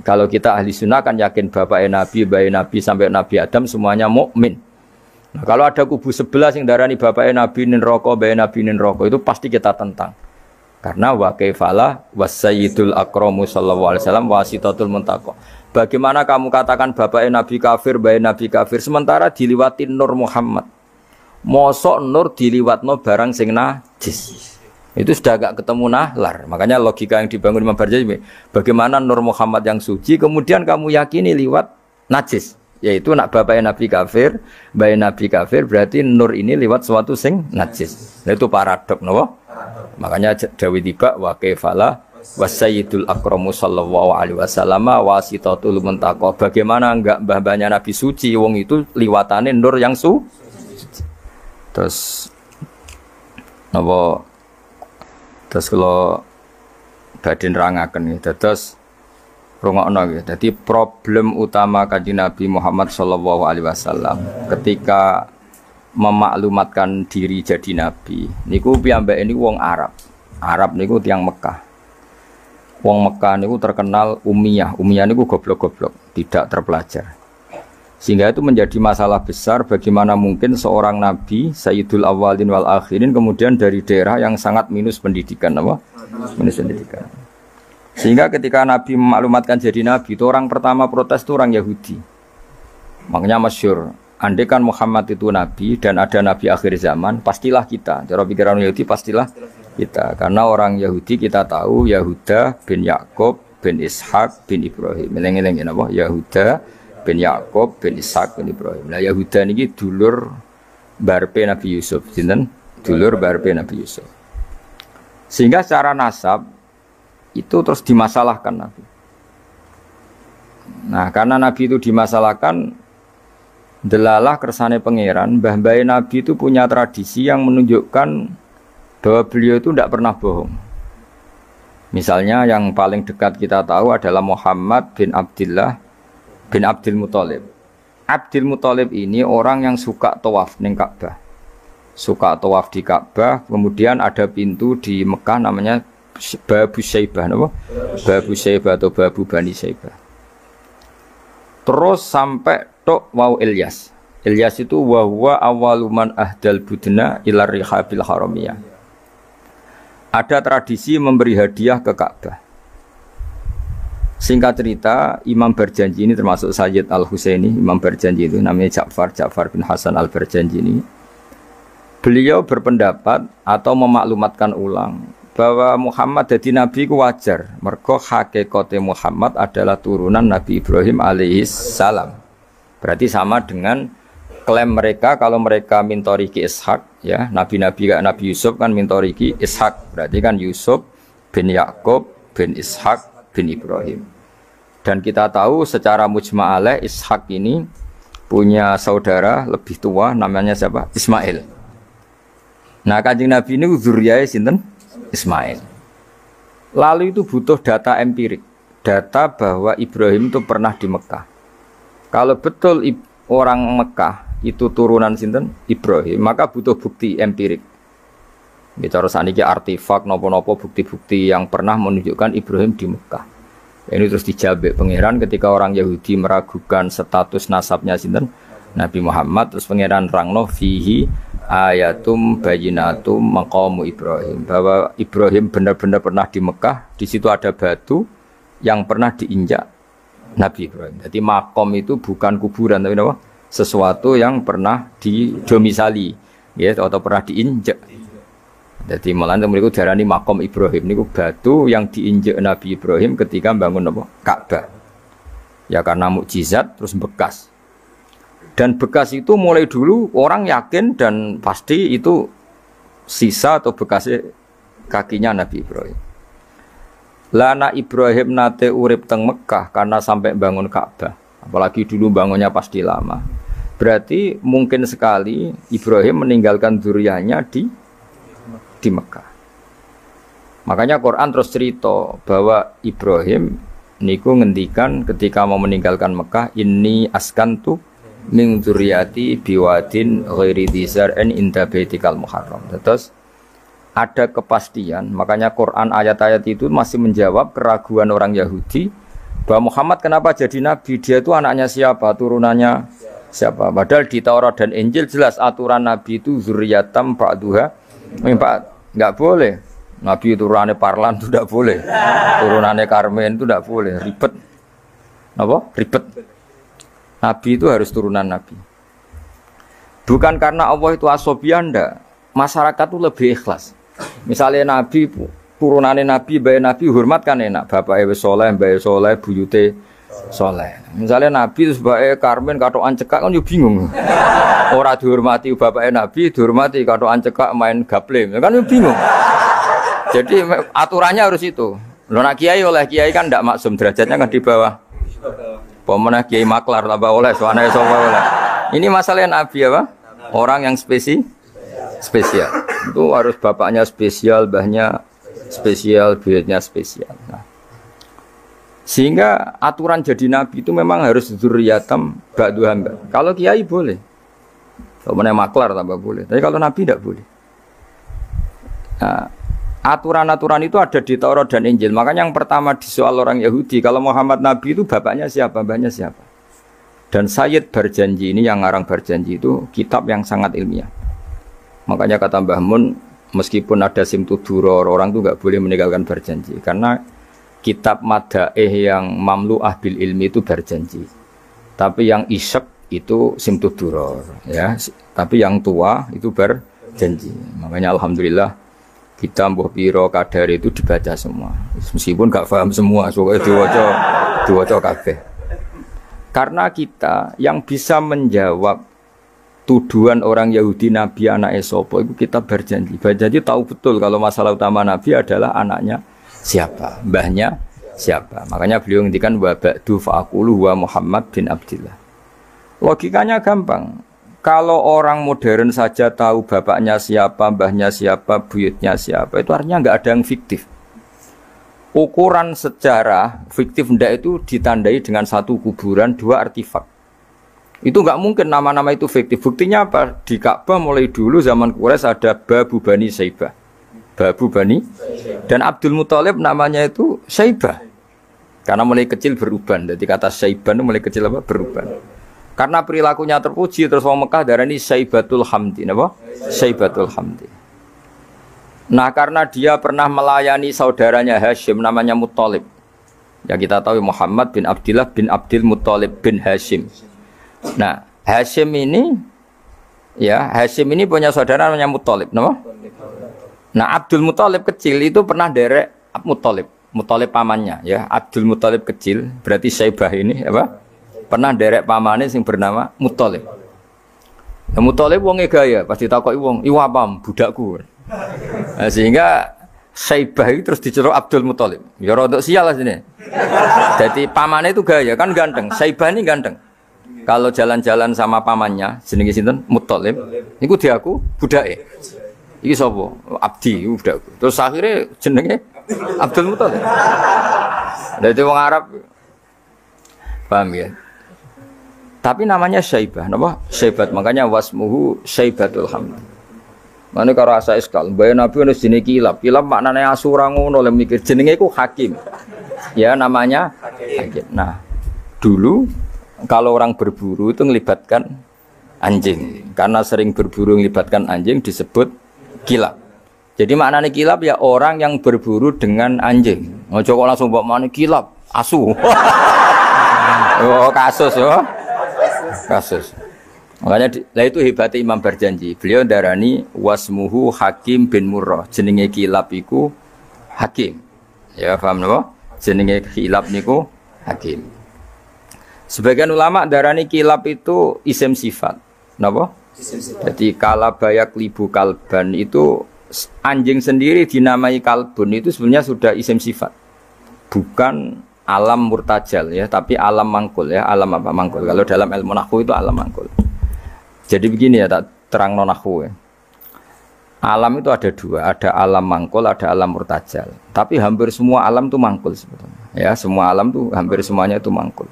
Kalau kita ahli sunnah kan yakin bapaknya Nabi, bayi Nabi sampai Nabi Adam semuanya mukmin. Nah, kalau ada kubu sebelah yang darani bapaknya Nabi nin roko, bayi Nabi nin roko, itu pasti kita tentang. Karena wa kaifala wasayyidul akramu sallallahu alaihi wasallam wasitatul muntaqo. Bagaimana kamu katakan bapaknya Nabi kafir, bayi Nabi kafir, sementara diliwatin Nur Muhammad. Mosok Nur diliwatno barang sing najis. Itu sudah agak ketemu nahlar. Makanya logika yang dibangun Imam Barzanji, bagaimana Nur Muhammad yang suci kemudian kamu yakini liwat najis, yaitu nak bapaknya Nabi kafir, bayi Nabi kafir, berarti Nur ini liwat suatu sing najis. Nah, itu paradok, no? Makanya Dawi tiba wa kaifala wasayyidul akramu sallallahu alaihi wasallam wasitatul muntaqo. Bagaimana enggak mbah-mbahnya Nabi suci, wong itu liwatane Nur yang suci. Terus napa? Terus kalau badhe nerangaken nggih, dados rungokno nggih. Dadi problem utama Kanjeng Nabi Muhammad sallallahu alaihi wasallam ketika memaklumatkan diri jadi nabi niku piyambake niku wong Arab. Arab niku tiyang Mekah. Wong Mekah niku terkenal ummiyah. Ummiyah niku goblok-goblok, tidak terpelajar. Sehingga itu menjadi masalah besar bagaimana mungkin seorang nabi Sayyidul Awwalin wal Akhirin kemudian dari daerah yang sangat minus pendidikan, apa? Minus pendidikan. Sehingga ketika Nabi memaklumatkan jadi nabi, itu orang pertama protes itu orang Yahudi. Makanya masyhur, andai kan Muhammad itu nabi dan ada nabi akhir zaman, pastilah kita. Cara pikiran Yahudi pastilah kita. Karena orang Yahudi kita tahu Yahuda bin Yakub bin Ishak bin Ibrahim. Eleng-eleng apa? Yahuda bin Yakub bin Ishak bin Ibrahim. Nah Yahuda niki dulur barpe Nabi Yusuf, sinten? Dulur barpe Nabi Yusuf. Sehingga secara nasab itu terus dimasalahkan Nabi. Nah, karena Nabi itu dimasalahkan, delalah kersane pangeran, mbah-mbah Nabi itu punya tradisi yang menunjukkan bahwa beliau itu tidak pernah bohong. Misalnya yang paling dekat kita tahu adalah Muhammad bin Abdullah bin Abdul Muthalib. Abdul Muthalib ini orang yang suka tawaf ning Ka'bah. Suka tawaf di Ka'bah, kemudian ada pintu di Mekah namanya Babu Syaibah, apa? Babu Syaibah atau Babu Bani Syaibah. Terus sampai tok wau Ilyas. Ilyas itu wa huwa awwaluman ahdal budna ila rihabil haramiyah. Ada tradisi memberi hadiah ke Ka'bah. Singkat cerita, Imam Barzanji ini termasuk Sayyid Al-Husaini, Imam Barzanji itu namanya Ja'far bin Hasan Al-Barzanji ini. Beliau berpendapat atau memaklumatkan ulang bahwa Muhammad jadi nabi ku wajar. Mergo hakikate Muhammad adalah turunan Nabi Ibrahim alaihi salam. Berarti sama dengan klaim mereka kalau mereka mintoriki Ishak, ya, nabi-nabi kayak Nabi Yusuf kan mintoriki Ishak. Berarti kan Yusuf bin Yakub bin Ishak bin Ibrahim. Dan kita tahu secara mujma' alaih Ishak ini punya saudara lebih tua namanya siapa? Ismail. Nah, Kanjeng Nabi ini dzurriyyah sinten? Ismail. Lalu itu butuh data empirik, data bahwa Ibrahim itu pernah di Mekah. Kalau betul orang Mekah itu turunan sinten? Ibrahim, maka butuh bukti empirik. Bicara saniki artefak nopo-nopo bukti-bukti yang pernah menunjukkan Ibrahim di Mekah. Ini terus dijabek pangeran ketika orang Yahudi meragukan status nasabnya sinten Nabi Muhammad, terus pangeran rangno fihi ayatum bayinatum maqamu Ibrahim, bahwa Ibrahim benar-benar pernah di Mekah. Di situ ada batu yang pernah diinjak Nabi Ibrahim. Jadi makom itu bukan kuburan tapi apa? Sesuatu yang pernah didomisali, ya, atau pernah diinjak. Jadi malah mereka darani makom Ibrahim niku batu yang diinjak Nabi Ibrahim ketika bangun apa? Ka'bah. Ya karena mukjizat terus bekas. Dan bekas itu mulai dulu orang yakin dan pasti itu sisa atau bekasnya kakinya Nabi Ibrahim. Lana Ibrahim nate urip teng Mekah karena sampai bangun Ka'bah. Apalagi dulu bangunnya pasti lama. Berarti mungkin sekali Ibrahim meninggalkan dzurriyyahnya di Mekah. Makanya Quran terus cerita bahwa Ibrahim niku ngendikan ketika mau meninggalkan Mekah, inni askantu min dzurriyyati biwadin ghairi dzar'in inda baitikal muharram. Terus ada kepastian, makanya Quran ayat-ayat itu masih menjawab keraguan orang Yahudi Bahwa Muhammad kenapa jadi nabi? Dia itu anaknya siapa? Turunannya siapa? Padahal di Taurat dan Injil jelas aturan nabi itu zuriyatam ba'duha min ba'd. Enggak boleh. Nabi turunannya Parlan itu tidak boleh. Turunannya Karmen itu tidak boleh. Ribet. Apa? Ribet. Nabi itu harus turunan nabi. Bukan karena Allah itu asobian, enggak. Masyarakat itu lebih ikhlas. Misalnya nabi turunannya nabi, bayi nabi hormat kan enak. Bapak ewe soleh, bayi soleh, buyute soleh. Misalnya nabi terus bayi Karmen katoan cekak kan juga bingung. Orang dihormati bapak nabi, dihormati katoan cekak main gaplem, kan juga bingung. Jadi aturannya harus itu. Lo nak kiai oleh kiai kan tidak maksum, derajatnya kan di bawah. Pemenang kiai maklar tambah oleh, soalnya oleh. Ini masalah nabi apa? Orang yang spesial. Itu harus bapaknya spesial, mbahnya spesial, buyutnya spesial. Nah. Sehingga aturan jadi nabi itu memang harus dzurriyatam ba'du hamba. Kalau kiai boleh. Kalau menaik maklar tambah boleh. Tapi kalau nabi tidak boleh. Nah, aturan-aturan itu ada di Taurat dan Injil. Makanya yang pertama disoal orang Yahudi, kalau Muhammad nabi itu bapaknya siapa, mbahnya siapa. Dan Sayyid Barjanji ini yang ngarang Barjanji itu kitab yang sangat ilmiah. Makanya kata Mbah Mun, meskipun ada simtuduror, orang itu nggak boleh meninggalkan Barjanji karena kitab madaih yang mamlu'ah bil ilmi itu Barjanji. Tapi yang isyek itu simtuduror, ya. Tapi yang tua itu Barjanji. Makanya alhamdulillah kita Mbah Piro Kadar itu dibaca semua. Meskipun nggak paham semua, soalnya diwaca kabeh. Karena kita yang bisa menjawab tuduhan orang Yahudi Nabi anak Esopo itu kita Barjanji. Barjanji tahu betul kalau masalah utama Nabi adalah anaknya siapa, mbahnya siapa. Makanya beliau ngendikan wa ba'du fa'aqulu wa Muhammad bin Abdillah. Logikanya gampang. Kalau orang modern saja tahu bapaknya siapa, mbahnya siapa, buyutnya siapa, itu artinya nggak ada yang fiktif. Ukuran sejarah fiktif ndak itu ditandai dengan satu kuburan, dua artefak. Itu nggak mungkin nama-nama itu fiktif. Buktinya apa? Di Ka'bah mulai dulu zaman Quraisy ada Babu Bani Saibah. Babu Bani dan Abdul Muthalib namanya itu Saibah. Karena mulai kecil beruban. Jadi kata Saibah itu mulai kecil apa? Beruban. Karena perilakunya terpuji terus orang Mekah darani Saibatul Hamdi, apa? Saibatul Hamdi. Nah, karena dia pernah melayani saudaranya Hashim namanya Muthalib. Ya kita tahu Muhammad bin Abdillah bin Abdul Muthalib bin Hashim. Nah, Hashim ini punya saudara namanya Muthalib, nama? Nah, Abdul Muthalib kecil itu pernah derek Muthalib pamannya, ya. Abdul Muthalib kecil, berarti Saibah ini apa? Pernah derek pamannya yang bernama Muthalib. Nah, Muthalib wonge gaya, pasti takoki wong, "Iwa pam budakku." Nah, sehingga Saibah itu terus diceluk Abdul Muthalib. Ya rodok sial lah sini. Jadi pamannya itu gaya, kan ganteng. Saibah ini ganteng. Kalau jalan-jalan sama pamannya, jenenge sinten? Muthalib. Niku diaku budake. Iki sapa? Abdi budakku. Terus akhirnya jenenge Abdul Muthalib. Dadi wong Arab. Paham ya? Tapi namanya Saibah, napa? Saibat. Makanya wasmuhu Saibatul Hamd. Mane karo asa iskal, bae Nabi ono jenenge Kilab. Kilab maknane asu ora ngono, le mikir jenenge iku Hakim. Ya namanya Hakim. Nah, dulu kalau orang berburu itu melibatkan anjing. Karena sering berburu melibatkan anjing disebut Kilab. Jadi maknane Kilab ya orang yang berburu dengan anjing. Ojo kok langsung mbok mane Kilab, asu. Oh, kasus yo. Kasus. Makanya lah itu hebatnya Imam Barjanji. Beliau darani wasmuhu Hakim bin Murrah. Jenenge Kilab iku Hakim. Ya paham napa? Jenenge Kilab niku Hakim. Sebagian ulama darani Kilab itu isim sifat. Napa? Jadi kalabayak libu kalban itu anjing sendiri dinamai kalbun itu sebenarnya sudah isim sifat. Bukan alam murtajal ya, tapi alam mangkul ya. Alam apa mangkul? Kalau dalam ilmu nahwu itu alam mangkul. Jadi begini ya, tak terang nonahwu ya. Alam itu ada dua, ada alam mangkul, ada alam murtajal. Tapi hampir semua alam itu mangkul sebetulnya. Ya, semua alam itu hampir semuanya itu mangkul.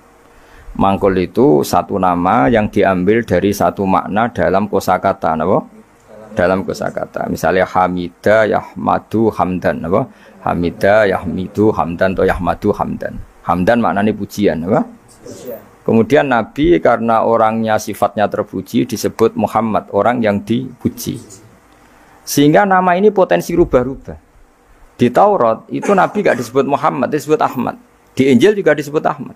Mangkul itu satu nama yang diambil dari satu makna dalam kosakata, apa? Dalam kosakata. Misalnya Hamida, Yahmadu, Hamdan, apa? Hamida, Yahmidu, Hamdan, atau Yahmadu, Hamdan. Hamdan maknanya pujian, apa? Kemudian Nabi karena orangnya sifatnya terpuji disebut Muhammad, orang yang dipuji. Sehingga nama ini potensi rubah-rubah. Di Taurat itu Nabi gak disebut Muhammad, disebut Ahmad. Di Injil juga disebut Ahmad.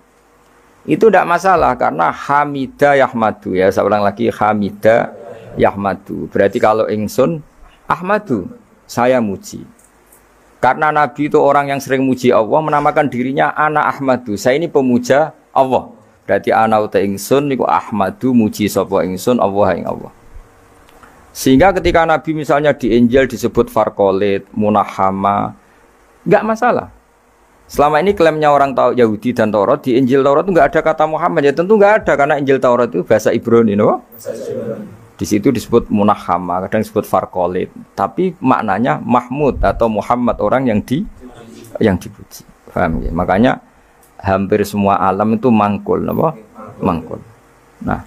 Itu tidak masalah karena Hamida Yahmadu, ya saya ulang lagi, Hamida Yahmadu. Berarti kalau ingsun Ahmadu, saya muji. Karena Nabi itu orang yang sering muji Allah, menamakan dirinya Ana Ahmadu, saya ini pemuja Allah. Berarti ana uta ingsun niku Ahmadu muji sapa ingsun Allah ing Allah. Sehingga ketika Nabi misalnya di Injil disebut Farqolit, Munahama, enggak masalah. Selama ini klaimnya orang tahu Yahudi dan Taurat, di Injil Taurat itu enggak ada kata Muhammad, ya tentu enggak ada karena Injil Taurat itu bahasa Ibrani, no? Di situ disebut Munahama, kadang disebut Farqolit, tapi maknanya Mahmud atau Muhammad, orang yang dipuji. Paham ya? Makanya hampir semua alam itu mangkul, apa? Mangkul. Nah,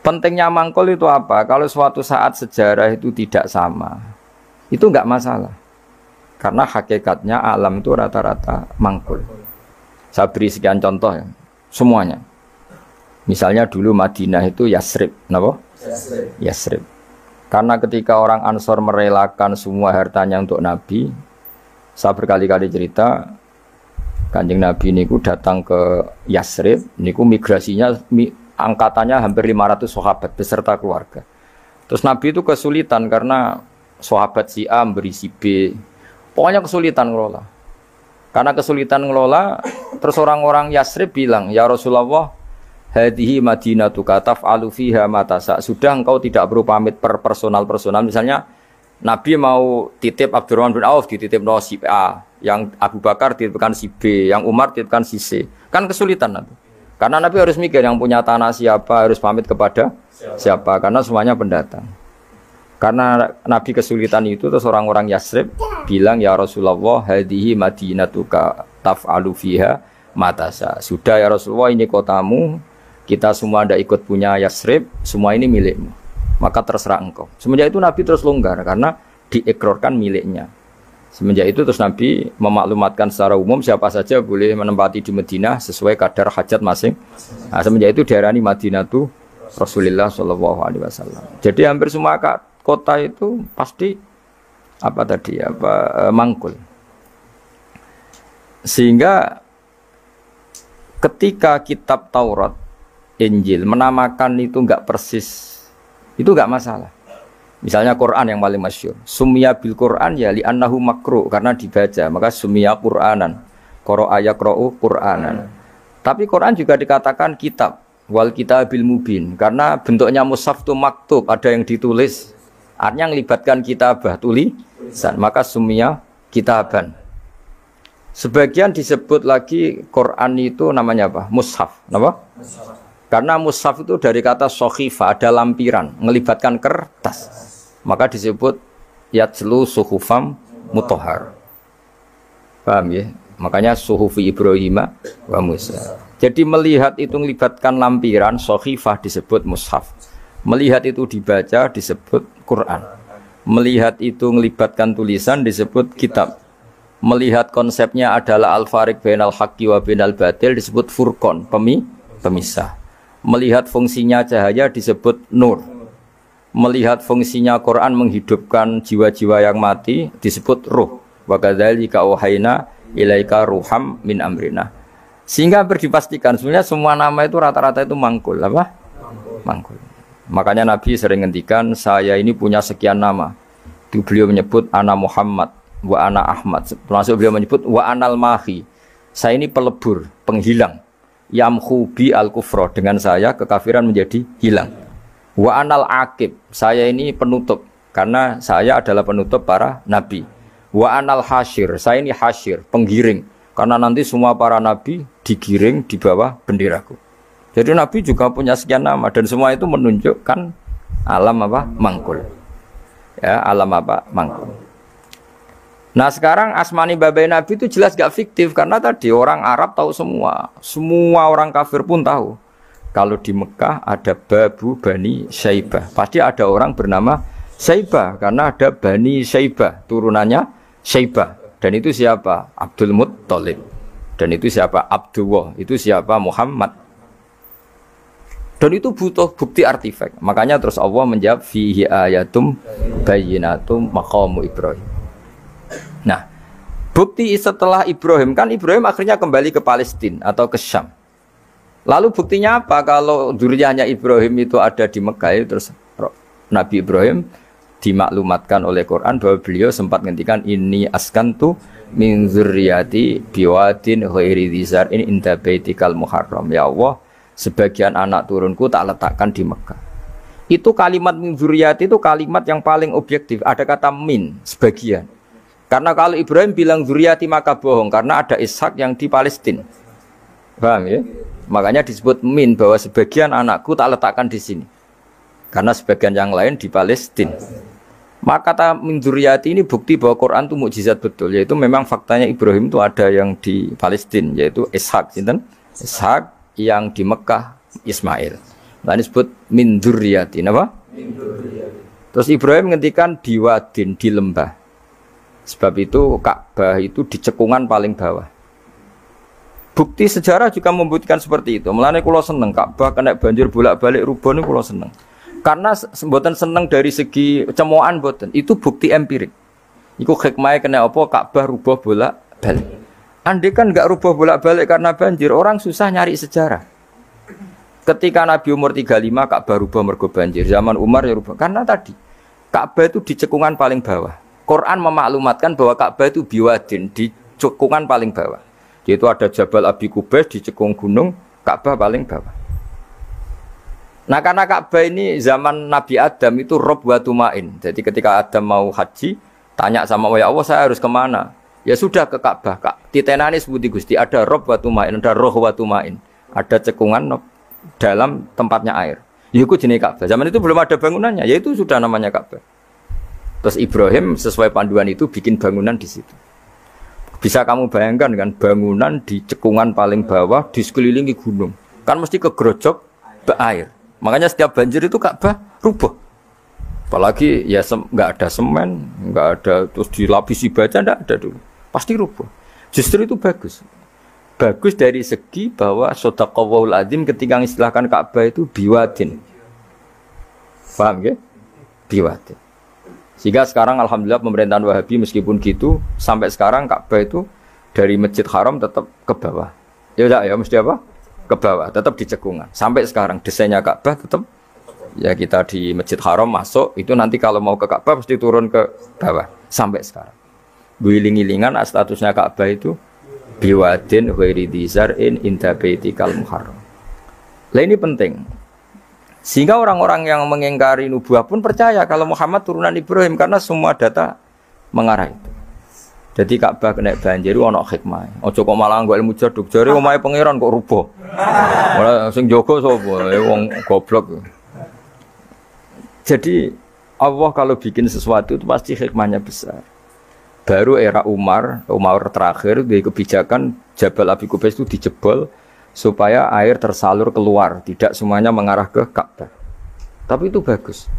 pentingnya mangkul itu apa? Kalau suatu saat sejarah itu tidak sama, itu enggak masalah. Karena hakikatnya alam itu rata-rata mangkul. Saya beri sekian contoh ya, semuanya. Misalnya dulu Madinah itu Yasrib, apa? Yasrib. Karena ketika orang Ansor merelakan semua hartanya untuk Nabi, saya berkali-kali cerita, Kanjeng Nabi niku datang ke Yasrib, niku migrasinya angkatannya hampir 500 sahabat beserta keluarga. Terus Nabi itu kesulitan karena sahabat si A memberi si B. Pokoknya kesulitan ngelola. Karena kesulitan ngelola, terus orang-orang Yasrib bilang, "Ya Rasulullah, hadhihi madinatuka taf'alu fiha ma tasa." Sudah engkau tidak perlu pamit per personal. Misalnya Nabi mau titip Abdurrahman bin Auf dititip si A, yang Abu Bakar dititipkan si B, yang Umar dititipkan si C. Kan kesulitan Nabi. Karena Nabi harus mikir yang punya tanah siapa, harus pamit kepada siapa, karena semuanya pendatang. Karena Nabi kesulitan itu, terus orang-orang Yasrib bilang, "Ya Rasulullah, hadhihi madinatuka taf'alu fiha matasa." Sudah ya Rasulullah, ini kotamu, kita semua tidak ikut punya Yasrib, semua ini milikmu. Maka terserah engkau. Semenjak itu Nabi terus longgar karena diikrarkan miliknya. Semenjak itu terus Nabi memaklumatkan secara umum siapa saja boleh menempati di Madinah sesuai kadar hajat masing. Nah, semenjak itu diarani Madinatu Rasulullah Shallallahu Alaihi Wasallam. Jadi hampir semua kota itu pasti mangkul. Sehingga ketika kitab Taurat, Injil menamakan itu enggak persis, itu enggak masalah. Misalnya Quran yang paling masyhur, sumya bil Quran ya li annahu makru, karena dibaca, maka sumya Quranan, qara'a yaqra'u Quranan. Tapi Quran juga dikatakan kitab, wal kitabil mubin, karena bentuknya mushaf itu maktub, ada yang ditulis, artinya melibatkan kitabah, tulisan, maka sumya kitaban. Sebagian disebut lagi Quran itu namanya apa? Mushaf, apa? Karena mushaf itu dari kata sohifa, ada lampiran, melibatkan kertas. Maka disebut yatslu suhufam mutohar. Paham ya? Makanya suhufi Ibrahim wa Musa. Jadi melihat itu melibatkan lampiran, sohifah disebut mushaf. Melihat itu dibaca disebut Quran. Melihat itu melibatkan tulisan disebut kitab. Melihat konsepnya adalah al-fariq bainal haqqi wa bainal batil disebut furqan, pemisah. Melihat fungsinya cahaya disebut nur. Melihat fungsinya Quran menghidupkan jiwa-jiwa yang mati disebut ruh. Wa kadzalika auhayna ilaika ruham min amrina. Sehingga berdipastikan sebenarnya semua nama itu rata-rata itu mangkul, apa? Mangkul. Makanya Nabi sering ngendikan, saya ini punya sekian nama. Itu beliau menyebut ana Muhammad wa ana Ahmad. Termasuk beliau menyebut wa anal mahi. Saya ini pelebur, penghilang. Yamhu bi al-kufra, dengan saya kekafiran menjadi hilang. Wa anal akib, saya ini penutup karena saya adalah penutup para nabi. Wa anal hasyir, saya ini hasyir, penggiring, karena nanti semua para nabi digiring di bawah benderaku. Jadi nabi juga punya sekian nama dan semua itu menunjukkan alam apa? Mangkul. Ya, alam apa? Mangkul. Nah sekarang asmani babai Nabi itu jelas gak fiktif karena tadi orang Arab tahu semua orang kafir pun tahu. Kalau di Mekah ada Babu Bani Syaibah, pasti ada orang bernama Syaibah karena ada Bani Syaibah, turunannya Syaibah. Dan itu siapa? Abdul Muttalib. Dan itu siapa? Abdullah. Itu siapa? Muhammad. Dan itu butuh bukti artefak. Makanya terus Allah menjawab fihi ayatum bayyinatum maqamu Ibrahim. Nah, bukti setelah Ibrahim, kan Ibrahim akhirnya kembali ke Palestina atau ke Syam. Lalu buktinya apa? Kalau dzurriyyahnya Ibrahim itu ada di Mekah, terus Nabi Ibrahim dimaklumatkan oleh Quran bahwa beliau sempat ngendikan ini askantu min dzurriyyati biwadin ghairi dzar'in inda baitikal muharram. Ya Allah, sebagian anak turunku tak letakkan di Mekah. Itu kalimat min dzurriyyati itu kalimat yang paling objektif. Ada kata min, sebagian. Karena kalau Ibrahim bilang dzurriyyati maka bohong, karena ada Ishak yang di Palestina. Paham ya? Makanya disebut min, bahwa sebagian anakku tak letakkan di sini. Karena sebagian yang lain di Palestina. Maka kata min dzurriyyati ini bukti bahwa Quran itu mukjizat betul, yaitu memang faktanya Ibrahim itu ada yang di Palestina, yaitu Ishak, Ishak yang di Mekah Ismail. Nah, ini disebut min dzurriyyati, apa? Terus Ibrahim ngendikan di wadin, di lembah. Sebab itu Ka'bah itu di cekungan paling bawah. Bukti sejarah juga membuktikan seperti itu. Mulane kula seneng Ka'bah kena banjir bolak-balik rubuh niku kula seneng. Karena mboten seneng dari segi cemoan mboten. Itu bukti empirik. Iku hikmahe kena apa Ka'bah rubuh bolak-balik. Andai kan enggak rubuh bolak-balik karena banjir, orang susah nyari sejarah. Ketika Nabi umur 35 Ka'bah rubuh mergo banjir. Zaman Umar ya rubuh. Karena tadi Ka'bah itu di cekungan paling bawah. Quran memaklumatkan bahwa Ka'bah itu biwadin, di cekungan paling bawah. Yaitu ada Jabal Abi Qubais di cekung gunung, Ka'bah paling bawah. Nah, karena Ka'bah ini zaman Nabi Adam itu rob wa tumain. Jadi ketika Adam mau haji, tanya sama ya Allah, saya harus kemana? Ya sudah ke Ka'bah. Titenane sebuti Gusti, ada rob wa tumain, ada roh wa tumain. Ada cekungan dalam tempatnya air. Itu jenis Ka'bah. Zaman itu belum ada bangunannya, yaitu sudah namanya Ka'bah. Terus Ibrahim sesuai panduan itu bikin bangunan di situ. Bisa kamu bayangkan kan bangunan di cekungan paling bawah di sekelilingi gunung. Kan mesti kegerojok ke air. Makanya setiap banjir itu Ka'bah rubuh. Apalagi ya nggak ada semen, nggak ada terus dilapisi baja, nggak ada dulu. Pasti rubuh. Justru itu bagus. Bagus dari segi bahwa shadaqallahul azim ketika mengistilahkan Ka'bah itu biwadin. Paham ya? Biwadin. Sehingga sekarang alhamdulillah pemerintahan Wahabi meskipun gitu sampai sekarang Ka'bah itu dari Masjid Haram tetap ke bawah. Ya enggak ya mesti apa? Ke bawah, tetap di cekungan. Sampai sekarang desainnya Ka'bah tetap ya kita di Masjid Haram masuk itu nanti kalau mau ke Ka'bah pasti turun ke bawah sampai sekarang. Guling-gilingan statusnya Ka'bah itu biwadin ghairi dzar'in inda baitikal muharram. Lah ini penting. Sehingga orang-orang yang mengingkari nubuah pun percaya kalau Muhammad turunan Ibrahim karena semua data mengarah itu. Jadi Ka'bah kena banjir ana hikmah. Aja kok malah nggo ilmu jaduk jare omahe pangeran kok rubuh. Ora sing jaga sapa? Wong goblok. Jadi Allah kalau bikin sesuatu itu pasti hikmahnya besar. Baru era Umar terakhir di kebijakan Jabal Abi Qubais itu dijebol supaya air tersalur keluar, tidak semuanya mengarah ke Ka'bah. Tapi itu bagus.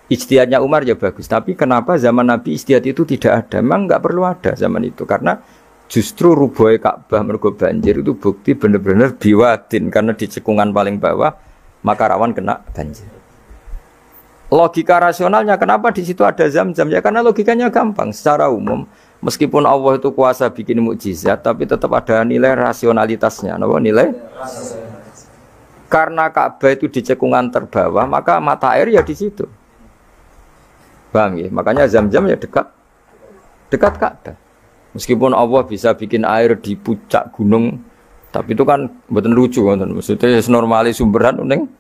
Ijtihadnya Umar ya bagus. Tapi kenapa zaman Nabi ijtihad itu tidak ada? Memang nggak perlu ada zaman itu. Karena justru rubuhnya Ka'bah mergo banjir itu bukti benar-benar biwadin. Karena di cekungan paling bawah, maka rawan kena banjir. Logika rasionalnya kenapa di situ ada Zam-Zam? Ya karena logikanya gampang. Secara umum, meskipun Allah itu kuasa bikin mukjizat, tapi tetap ada nilai rasionalitasnya. Apa nilai? Karena Ka'bah itu di cekungan terbawah, maka mata air ya di situ. Paham ya? Makanya Zam-Zam ya dekat Ka'bah. Meskipun Allah bisa bikin air di puncak gunung, tapi itu kan betul lucu, maksudnya normalis sumberan neng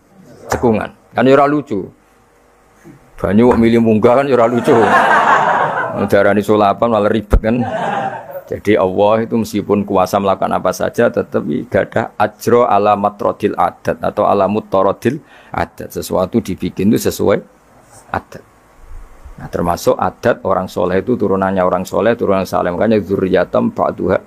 cekungan. Kan ya lucu. Banyak milih munggah kan ya lucu. Darani sulapan malah ribet kan. Jadi Allah itu meskipun kuasa melakukan apa saja tetapi gadah ajro ala matrodil adat atau ala mutarodil adat. Sesuatu dibikin itu sesuai adat. Nah, termasuk adat orang soleh itu turunannya orang soleh, turunan saleh. Makanya dzurriyatam ba'duha.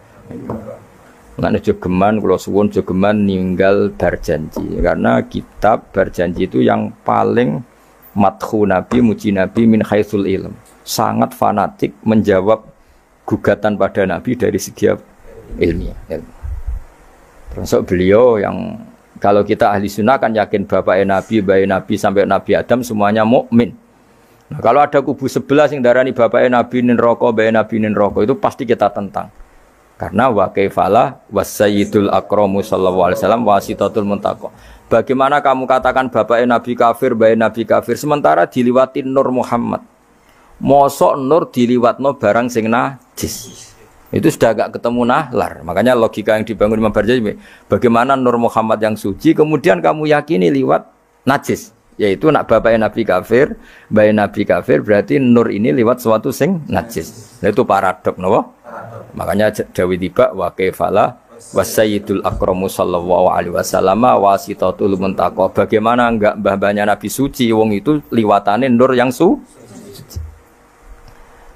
Makanya jogeman kalau suwun jogeman ninggal berjanji. Karena kitab berjanji itu yang paling madhu Nabi, muji Nabi min haitsul ilm. Sangat fanatik menjawab gugatan pada Nabi dari segi ilmiah. Termasuk beliau yang kalau kita ahli sunnah kan yakin bapaknya Nabi, bayi Nabi sampai Nabi Adam semuanya mukmin. Nah, kalau ada kubu sebelah yang darani bapaknya Nabi nin rokok, bayi Nabi nin rokok itu pasti kita tentang. Karena wa kaifalah wasayyidul akramu sallallahu alaihi wasallam wasitatul muntaqo. Bagaimana kamu katakan bapaknya Nabi kafir, bayi Nabi kafir sementara diliwatin Nur Muhammad. Mosok Nur diliwatno barang sing najis. Itu sudah agak ketemu nahlar. Makanya logika yang dibangun Imam Barjani, bagaimana Nur Muhammad yang suci kemudian kamu yakini liwat najis, yaitu nak bapaknya Nabi kafir, bayi Nabi kafir, berarti Nur ini liwat suatu sing najis. Nah, itu paradok, no? Makanya Dawi tiba wa kaifala wasayyidul akramu sallallahu alaihi wasallam wasitatul muntaqo. Bagaimana enggak mbah-mbahnya Nabi suci, wong itu liwatane Nur yang suci.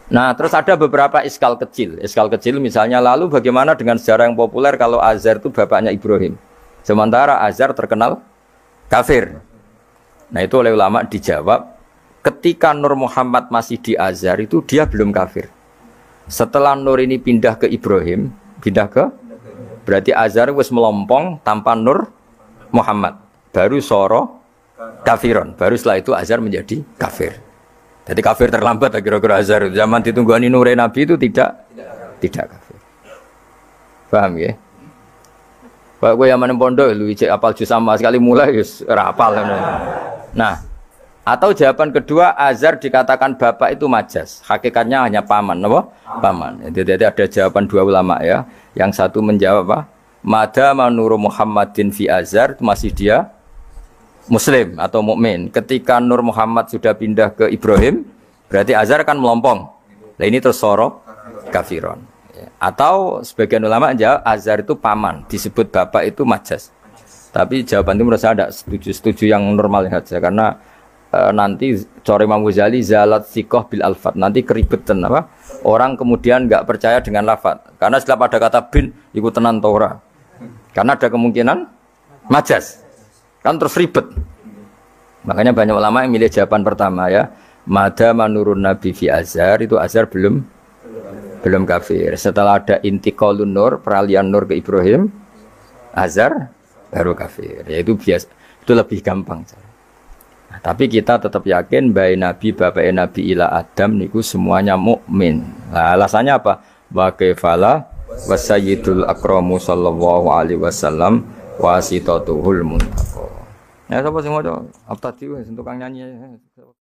Nah, terus ada beberapa iskal kecil. Iskal kecil misalnya, lalu bagaimana dengan sejarah yang populer kalau Azar itu bapaknya Ibrahim. Sementara Azar terkenal kafir. Nah, itu oleh ulama dijawab, ketika Nur Muhammad masih di Azar itu dia belum kafir. Setelah Nur ini pindah ke Ibrahim, berarti Azar wis melompong tanpa Nur Muhammad. Baru soro kafiron. Baru setelah itu Azar menjadi kafir. Jadi kafir terlambat kira-kira Azhar. Zaman ditungguani Nure Nabi itu tidak kafir. Paham ya? Pak gue yang pondok lu cek apal juz sama sekali mulai wis ora apal. Nah, atau jawaban kedua Azhar dikatakan bapak itu majas. Hakikatnya hanya paman, apa? Paman. Jadi ada jawaban dua ulama ya. Yang satu menjawab apa? Madama Nur Muhammadin fi Azhar itu masih dia Muslim atau mukmin. Ketika Nur Muhammad sudah pindah ke Ibrahim, berarti Azhar kan melompong. Nah ini terus soro kafiron. Atau sebagian ulama jawab Azhar itu paman, disebut bapak itu majas. Tapi jawaban itu menurut saya tidak setuju yang normal saja karena nanti Cori Imam Ghazali zalat sikoh bil alfat, nanti keribetan apa? Orang kemudian nggak percaya dengan lafat. Karena setelah pada kata bin ikut tenan Torah. Karena ada kemungkinan majas. Kan terus ribet. Makanya banyak ulama yang milih jawaban pertama ya. Mada manurun Nabi fi Azhar, itu Azhar belum kafir. Setelah ada intiqalun Nur, peralihan Nur ke Ibrahim, Azhar baru kafir. Yaitu biasa, itu lebih gampang. Nah, tapi kita tetap yakin bayi Nabi, bapak Nabi ila Adam niku semuanya mukmin. Nah, alasannya apa? Wa kaifala wasayyidul akramu sallallahu alaihi wasallam wasitatuhul muntaqo. Ya sapa sing maca? Abtadi wis tukang nyanyi.